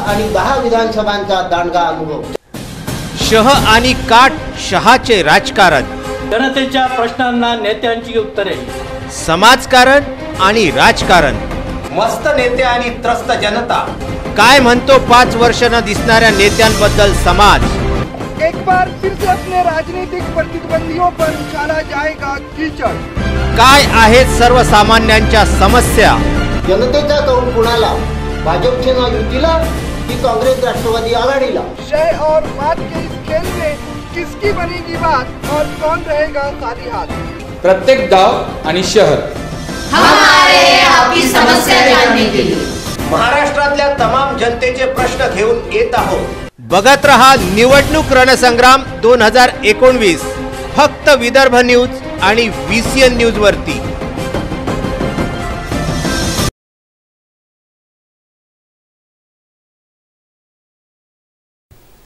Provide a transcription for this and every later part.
आणि 10 विधानसभांचा दांडगा अनुभव. शह आणि काट शहाचे राजकारण, जनतेच्या प्रश्नांना नेत्यांची उत्तरे, समाजकारण आणि राजकारण, मस्त नेते आणि त्रस्त जनता. काय म्हणतो 5 वर्ष न दिसणाऱ्या नेत्यांबद्दल समाज. एक बार फिर से अपने राजनीतिक प्रतिद्वंदियों पर उछाला जाएगा कीचड़. काय आहेत सर्वसामान्यांच्या समस्या. जनतेचा कौल कुणाला, भाजपचे नाव युतीला की काँग्रेस राष्ट्रवादी आघाडीला. शह और मात के इस खेल में किसकी बनेगी बात और कौन रहेगा खाली हाथ. प्रत्येक गाव आणि शहर हमारे आपकी समस्या जानने के लिए महाराष्ट्रातल्या तमाम जनतेचे प्रश्न घेऊन येत आहोत. बघत रहा निवडणूक रणसंग्राम 2019 फक्त विदर्भ न्यूज आणि VCN न्यूज वरती.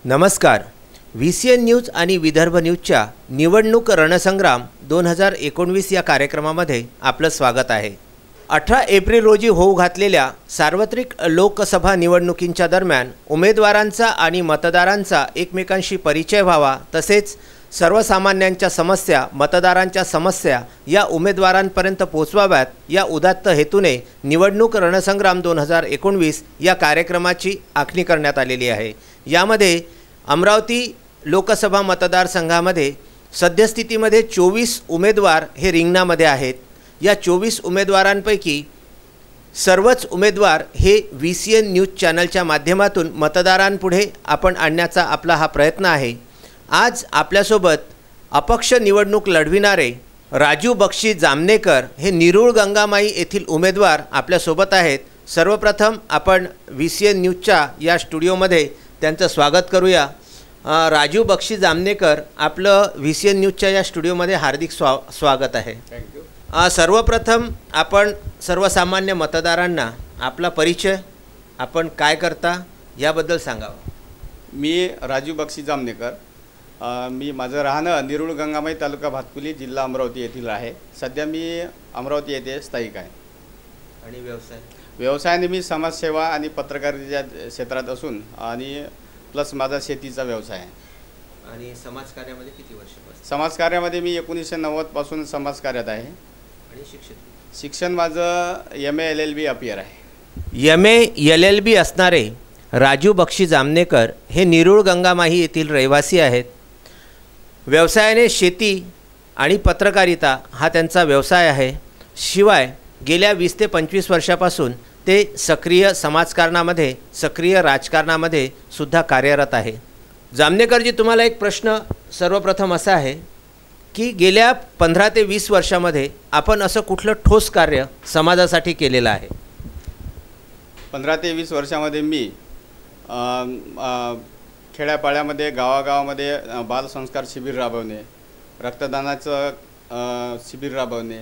नमस्कार. VCN न्यूज आणि विदर्भ न्यूजच्या निवडणूक रणसंग्राम 2019 या कार्यक्रमामध्ये आपलं स्वागत आहे. 18 एप्रिल रोजी होऊ घातलेल्या सार्वत्रिक लोकसभा निवडणुकींच्या दरम्यान उमेदवारांचा आणि मतदारांचा एकमेकांशी परिचय व्हावा, तसेच सर्वसामान्यांच्या समस्या, मतदारांच्या समस्या या उमेदवारांपर्यंत पोहोचवाव्यात या उदात्त हेतूने निवडणूक रणसंग्राम 2019 या कार्यक्रमाची आखणी करण्यात आलेली आहे. यामध्ये अमरावती लोकसभा मतदारसंघामध्ये सद्यस्थितीमध्ये 24 उमेदवार हे रिंगणामध्ये आहेत. या 24 उमेदवारांपैकी सर्वच उमेदवार हे VCN न्यूज चॅनलच्या माध्यमातून मतदारांपुढे आपण आणण्याचा आपला हा प्रयत्न आहे. आज आपल्यासोबत अपक्ष निवडणूक लढविणारे राजू बक्षी जामनेकर हे निरुळ गंगामाई येथील उमेदवार आपल्यासोबत आहेत. सर्वप्रथम आपण VCN न्यूजच्या या स्टुडिओमध्ये त्यांचं स्वागत करूया. राजू बक्षी जामनेकर, आपलं VCN न्यूजच्या या स्टुडिओमध्ये हार्दिक स्वागत आहे. थँक्यू. सर्वप्रथम आपण सर्वसामान्य मतदारांना आपला परिचय, आपण काय करता याबद्दल सांगावं. मी राजू बक्षी जामनेकर. मी माझं राहणं निरुळ गंगामाई, तालुका भातकुली, जिल्हा अमरावती येथील आहे. सध्या मी अमरावती येथे स्थायिक आहे. आणि व्यवसायाने मी समाजसेवा आणि पत्रकारितेच्या क्षेत्रात असून आणि प्लस माझा शेतीचा व्यवसाय आहे. आणि समाजकार्यामध्ये किती वर्षापासून. समाजकार्यामध्ये मी 1990 पासून समाजकार्यात आहे. आणि शिक्षण माझं MA LLB अपियर आहे. MA LLB असणारे राजू बक्षी जामनेकर हे निरुळ गंगामाई येथील रहिवासी आहेत. व्यवसायाने शेती आणि पत्रकारिता हा त्यांचा व्यवसाय आहे. शिवाय गेल्या 20 ते 25 वर्षापासून ते सक्रिय समाजकारणामध्ये, सक्रिय राजकारणामध्ये सुद्धा कार्यरत आहे. जामनेकरजी, तुम्हाला एक प्रश्न सर्वप्रथम असा आहे की गेल्या 15 ते 20 वर्षामध्ये आपण असं कुठलं ठोस कार्य समाजासाठी केलेलं आहे. 15 ते 20 वर्षामध्ये मी खेड्यापाड्यामध्ये, गावागावामध्ये बालसंस्कार शिबिर राबवणे, रक्तदानाचं शिबिर राबवणे,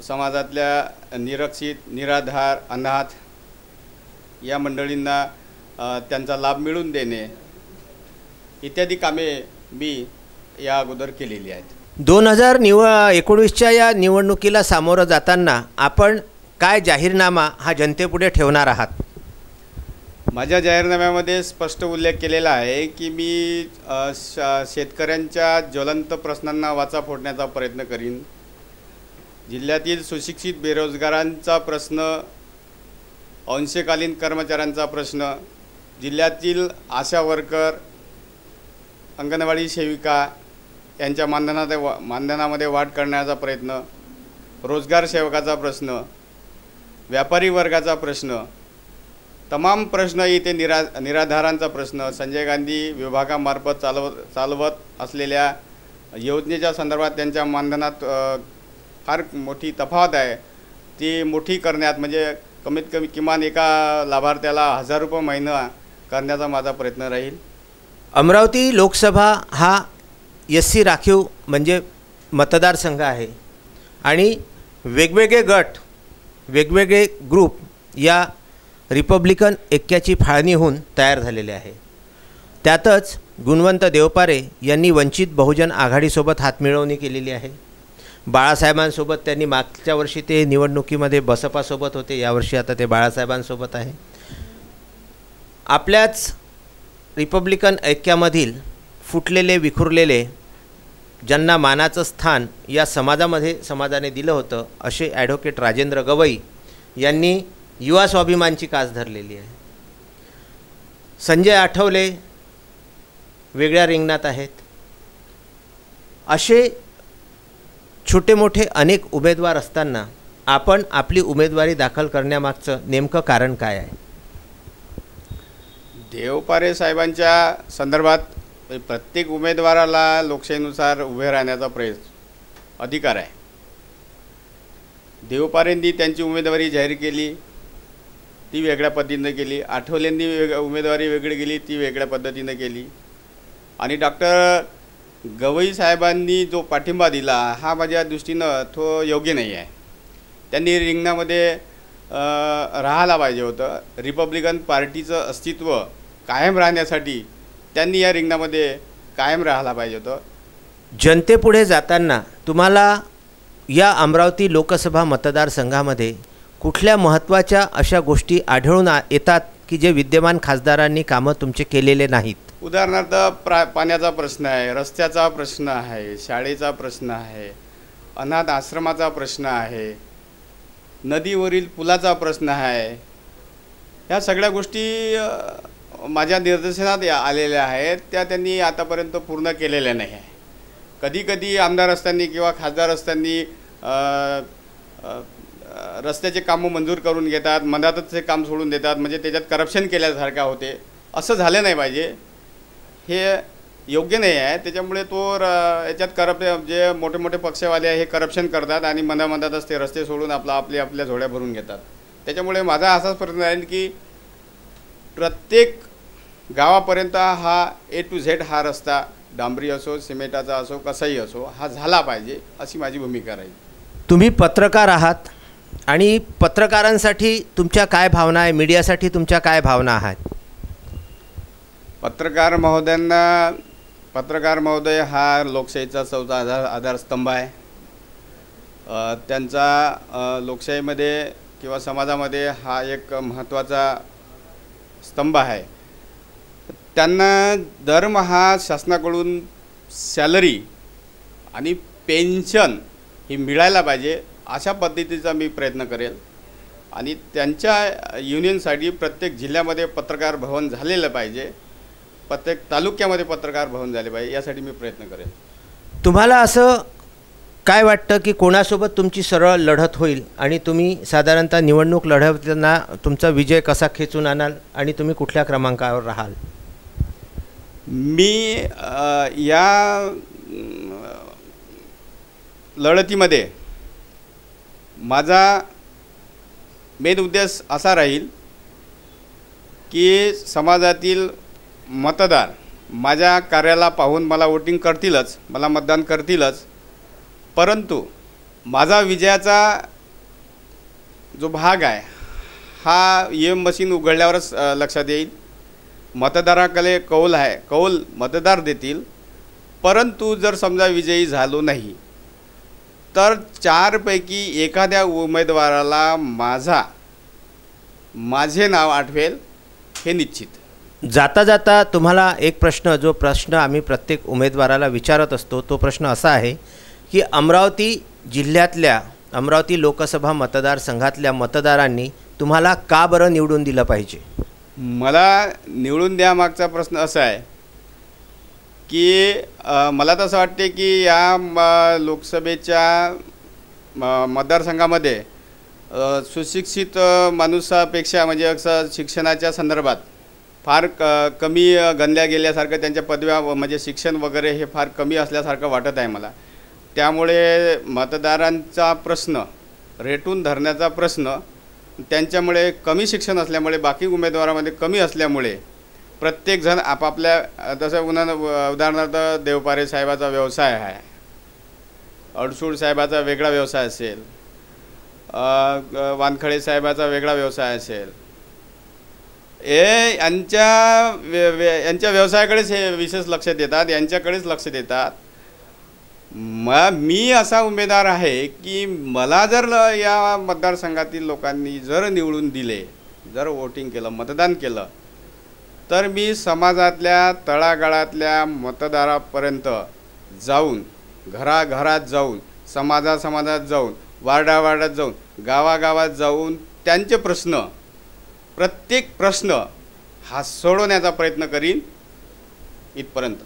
समाजातल्या निरक्षित, निराधार, अनाथ या मंडळींना त्यांचा लाभ मिळवून देणे इत्यादी कामे मी या अगोदर केलेली आहेत. 2019च्या या निवडणुकीला सामोरं जाताना आपण काय जाहीरनामा हा जनतेपुढे ठेवणार आहात. माझ्या जाहीरनाम्यामध्ये स्पष्ट उल्लेख केलेला आहे की मी शेतकऱ्यांच्या ज्वलंत प्रश्नांना वाचा फोडण्याचा प्रयत्न करीन. जिल्ह्यातील सुशिक्षित बेरोजगारांचा प्रश्न, अंशकालीन कर्मचाऱ्यांचा प्रश्न, जिल्ह्यातील आशा वर्कर, अंगणवाडी सेविका यांच्या मानधनामध्ये वाढ करण्याचा प्रयत्न, रोजगार सेवकाचा प्रश्न, व्यापारी वर्गाचा प्रश्न, तमाम प्रश्न इथे निराधारांचा प्रश्न, संजय गांधी विभागामार्फत चालवत असलेल्या योजनेच्या संदर्भात त्यांच्या मानधनात फार मोठी तफावत आहे, ती मोठी करण्यात, म्हणजे कमीत कमी किमान एका लाभार्थ्याला 1000 रुपये महिना करण्याचा माझा प्रयत्न राहील. अमरावती लोकसभा हा SC राखीव म्हणजे मतदारसंघ आहे आणि वेगवेगळे गट, वेगवेगळे ग्रुप या रिपब्लिकन ऐक्याची फाळणी होऊन तयार झालेले आहे. त्यातच गुणवंत देवपारे यांनी वंचित बहुजन आघाडीसोबत हातमिळवणी केलेली आहे. बाळासाहेबांसोबत त्यांनी मागच्या वर्षी ते निवडणुकीमध्ये बसपासोबत होते, यावर्षी आता ते बाळासाहेबांसोबत आहे. आपल्याच रिपब्लिकन ऐक्यामधील फुटलेले विखुरलेले ज्यांना मानाचं स्थान या समाजाने दिलं होतं असे ॲडव्होकेट राजेंद्र गवई यांनी युवा स्वाभिमानची कास धरलेली आहे. संजय आठवले वेगळ्या रिंगणात आहेत. असे छोटे मोठे अनेक उमेदवार असताना आपण आपली उमेदवारी दाखल करण्यामागचं नेमकं कारण काय आहे? देवपारे साहेबांच्या संदर्भात प्रत्येक उमेदवाराला लोकशाहीनुसार उभे राहण्याचा अधिकार आहे. देवपारेंनी त्यांची उमेदवारी जाहीर केली, ती वेगळ्या पद्धतीनं केली. आठवलेंनी उमेदवारी वेगळी केली, ती वेगळ्या पद्धतीनं केली. आणि डॉक्टर गवई साहेबांनी जो पाठिंबा दिला हा माझ्या दृष्टीनं तो योग्य नाही आहे. त्यांनी रिंगणामध्ये राहायला पाहिजे होतं. रिपब्लिकन पार्टीचं अस्तित्व कायम राहण्यासाठी त्यांनी या रिंगणामध्ये कायम राहायला पाहिजे होतं. जनतेपुढे जाताना तुम्हाला या अमरावती लोकसभा मतदारसंघामध्ये कुठल्या महत्त्वाच्या अशा गोष्टी आढळून येतात की जे विद्यमान खासदारांनी कामं तुमचे केलेले नाहीत? उदाहरणार्थ पाण्याचा प्रश्न आहे, रस्त्याचा प्रश्न आहे, शाळेचा प्रश्न आहे, अनाथ आश्रमाचा प्रश्न आहे, नदीवरील पुलाचा प्रश्न आहे. ह्या सगळ्या गोष्टी माझ्या निर्देशनात आलेल्या आहेत, त्या त्यांनी आतापर्यंत पूर्ण केलेल्या नाही आहे. कधीकधी आमदार असताना किंवा खासदार असताना रस्त्याचे कामं मंजूर करून घेतात, मधातच ते काम सोडून देतात, म्हणजे त्याच्यात करप्शन केल्यासारखा होते. असं झालं नाही पाहिजे, हे योग्य नाही आहे. त्याच्यामुळे याच्यात जे मोठे मोठे पक्षवाले आहे हे करप्शन करतात आणि मधामधातच ते रस्ते सोडून आपल्या झोळ्या भरून घेतात. त्याच्यामुळे माझा असाच प्रयत्न आहे की प्रत्येक गावापर्यंत हा A to Z हा रस्ता डांबरी असो, सिमेंटाचा असो, कसाही असो, हा झाला पाहिजे, अशी माझी भूमिका राहील. तुम्ही पत्रकार आहात आणि पत्रकारांसाठी तुमच्या काय भावना आहे, मीडियासाठी तुमच्या काय भावना आहेत? पत्रकार महोदय हा लोकशाहीचा चौथा आधारस्तंभ आहे. त्यांचा लोकशाहीमध्ये किंवा समाजामध्ये हा एक महत्त्वाचा स्तंभ आहे. त्यांना दरमहा शासनाकडून सॅलरी आणि पेन्शन ही मिळायला पाहिजे, अशा पद्धतीचा मी प्रयत्न करेल. आणि त्यांच्या युनियनसाठी प्रत्येक जिल्ह्यामध्ये पत्रकार भवन झालेलं पाहिजे, प्रत्येक तालुक्यामध्ये पत्रकार भवन झाले पाहिजे, यासाठी मी प्रयत्न करेन. तुम्हाला असं काय वाटतं की कोणासोबत तुमची सरळ लढत होईल आणि तुम्ही साधारणतः निवडणूक लढवताना तुमचा विजय कसा खेचून आणाल आणि तुम्ही कुठल्या क्रमांकावर राहाल? मी या लढतीमध्ये माझा मेन उद्देश असा राहील की समाजातील मतदार माझ्या कार्याला पाहून मला वोटिंग करतीलच, मला मतदान करतीलच, परंतु माझा विजयाचा जो भाग आहे हा EVM मशीन उघडल्यावरच लक्षात येईल. मतदाराकडे कौल आहे, कौल मतदार देतील, परंतु जर समजा विजयी झालो नाही तर 4 पैकी एखाद्या उमेदवाराला माझे नाव आठवेल हे निश्चित. जाता जाता तुम्हाला एक प्रश्न, जो प्रश्न आम्ही प्रत्येक उमेदवाराला विचारत असतो, तो प्रश्न असा आहे की अमरावती जिल्ह्यातल्या, अमरावती लोकसभा मतदारसंघातल्या मतदारांनी तुम्हाला का बरं निवडून दिलं पाहिजे? मला निवडून द्यामागचा प्रश्न असा आहे की मला तर असं वाटते की या लोकसभेच्या मतदारसंघामध्ये सुशिक्षित माणसापेक्षा म्हणजे असं शिक्षणाच्या संदर्भात फार कमी गणल्या गेल्यासारखं, त्यांच्या पदव्या म्हणजे शिक्षण वगैरे हे फार कमी असल्यासारखं वाटत आहे मला. त्यामुळे मतदारांचा प्रश्न, रेटून धरण्याचा प्रश्न, त्यांच्यामुळे कमी शिक्षण असल्यामुळे, बाकी उमेदवारामध्ये कमी असल्यामुळे प्रत्येकजण आपापल्या, तसं उदाहरणार्थ देवपारे साहेबाचा व्यवसाय आहे, अडसूळ साहेबाचा वेगळा व्यवसाय असेल, वानखळे साहेबाचा वेगळा व्यवसाय असेल, यांच्या व्यवसायाकडेच हे विशेष लक्ष देतात, यांच्याकडेच लक्ष देतात. मी असा उमेदवार आहे की मला जर या मतदारसंघातील लोकांनी जर निवडून दिले, जर वोटिंग केलं, मतदान केलं, तर मी समाजातल्या तळागाळातल्या मतदारापर्यंत जाऊन, घराघरात जाऊन, समाजात जाऊन, वार्डावार्डात जाऊन, गावागावात जाऊन त्यांचे प्रश्न, प्रत्येक प्रश्न हा सोडवण्याचा प्रयत्न करीन इथपर्यंत.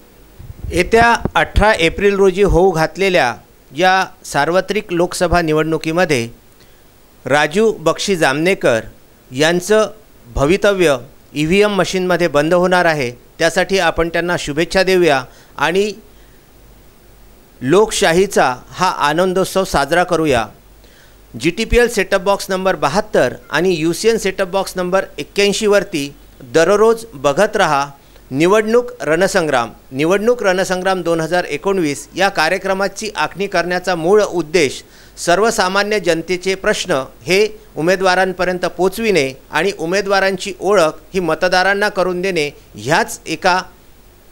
येत्या 18 एप्रिल रोजी होऊ घातलेल्या या सार्वत्रिक लोकसभा निवडणुकीमध्ये राजू बक्षी जामनेकर यांचं भवितव्य EVM मशीनमध्ये बंद होणार आहे. त्यासाठी आपण त्यांना शुभेच्छा देऊया आणि लोकशाहीचा हा आनंदोत्सव साजरा करूया. GTPL सेटअप बॉक्स नंबर 72 आणि UCN सेटअप बॉक्स नंबर 81 वरती दररोज बघत रहा निवडणूक रणसंग्राम. निवडणूक रणसंग्राम 2019 या कार्यक्रमाची आखणी करण्याचा मूळ उद्देश सर्वसामान्य जनतेचे प्रश्न हे उमेदवारांपर्यंत पोचविणे आणि उमेदवारांची ओळख ही मतदारांना करून देणे ह्याच एका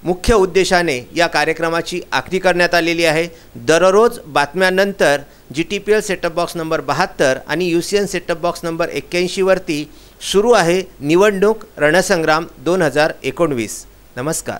मुख्य उद्देशाने या कार्यक्रमाची आखणी करण्यात आलेली आहे. दररोज बातम्यानंतर GTPL सेटअप बॉक्स नंबर 72 आणि UCN सेटअप बॉक्स नंबर 81 वरती सुरू आहे निवडणूक रणसंग्राम 2019. नमस्कार.